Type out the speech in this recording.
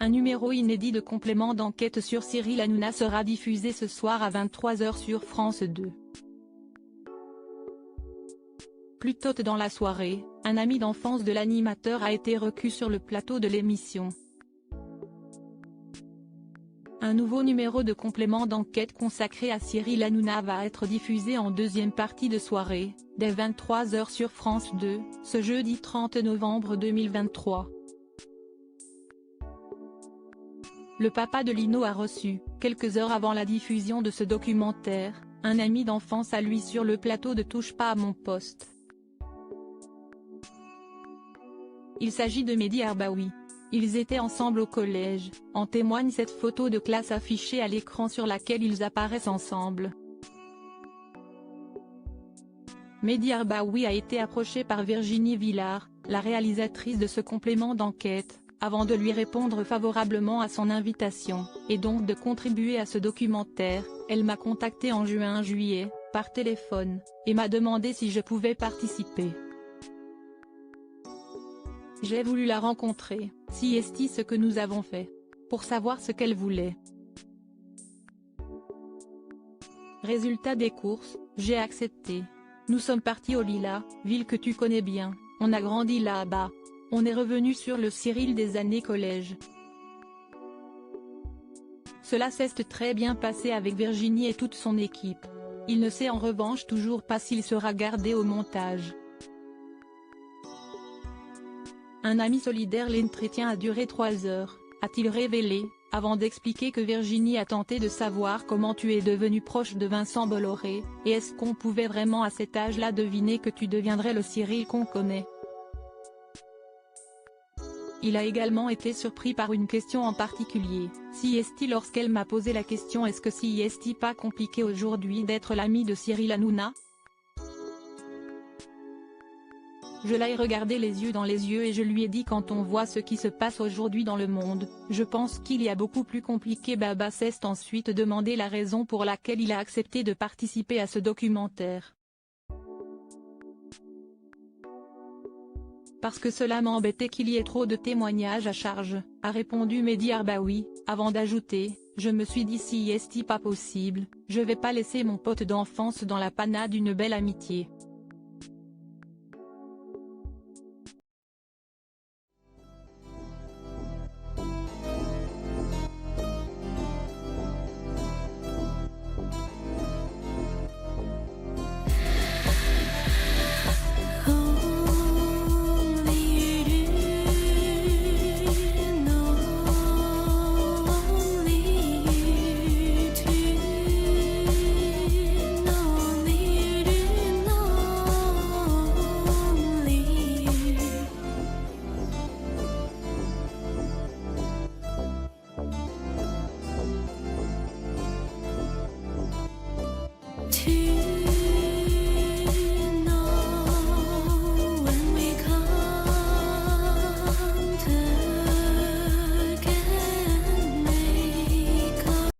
Un numéro inédit de complément d'enquête sur Cyril Hanouna sera diffusé ce soir à 23 h sur France 2. Plus tôt dans la soirée, un ami d'enfance de l'animateur a été reçu sur le plateau de l'émission. Un nouveau numéro de complément d'enquête consacré à Cyril Hanouna va être diffusé en deuxième partie de soirée, dès 23 h sur France 2, ce jeudi 30 novembre 2023. Le papa de Lino a reçu, quelques heures avant la diffusion de ce documentaire, un ami d'enfance à lui sur le plateau de Touche pas à mon poste. Il s'agit de Mehdi Arbaoui. Ils étaient ensemble au collège, en témoigne cette photo de classe affichée à l'écran sur laquelle ils apparaissent ensemble. Mehdi Arbaoui a été approché par Virginie Villard, la réalisatrice de ce complément d'enquête, avant de lui répondre favorablement à son invitation, et donc de contribuer à ce documentaire. Elle m'a contacté en juin-juillet, par téléphone, et m'a demandé si je pouvais participer. J'ai voulu la rencontrer, si est ce que nous avons fait, pour savoir ce qu'elle voulait. Résultat des courses, j'ai accepté. Nous sommes partis au Lila, ville que tu connais bien, on a grandi là-bas. On est revenu sur le Cyril des années collège. Cela s'est très bien passé avec Virginie et toute son équipe. Il ne sait en revanche toujours pas s'il sera gardé au montage. Un ami solidaire. L'entretien a duré 3 heures, a-t-il révélé, avant d'expliquer que Virginie a tenté de savoir comment tu es devenu proche de Vincent Bolloré, et est-ce qu'on pouvait vraiment à cet âge-là deviner que tu deviendrais le Cyril qu'on connaît. Il a également été surpris par une question en particulier, si est-il lorsqu'elle m'a posé la question est-ce que si est-il pas compliqué aujourd'hui d'être l'ami de Cyril Hanouna. Je l'ai regardé les yeux dans les yeux et je lui ai dit quand on voit ce qui se passe aujourd'hui dans le monde, je pense qu'il y a beaucoup plus compliqué. Baba s'est ensuite demandé la raison pour laquelle il a accepté de participer à ce documentaire. Parce que cela m'embêtait qu'il y ait trop de témoignages à charge, a répondu Mehdi Arbaoui, avant d'ajouter, je me suis dit si est pas possible, je vais pas laisser mon pote d'enfance dans la panade d'une belle amitié.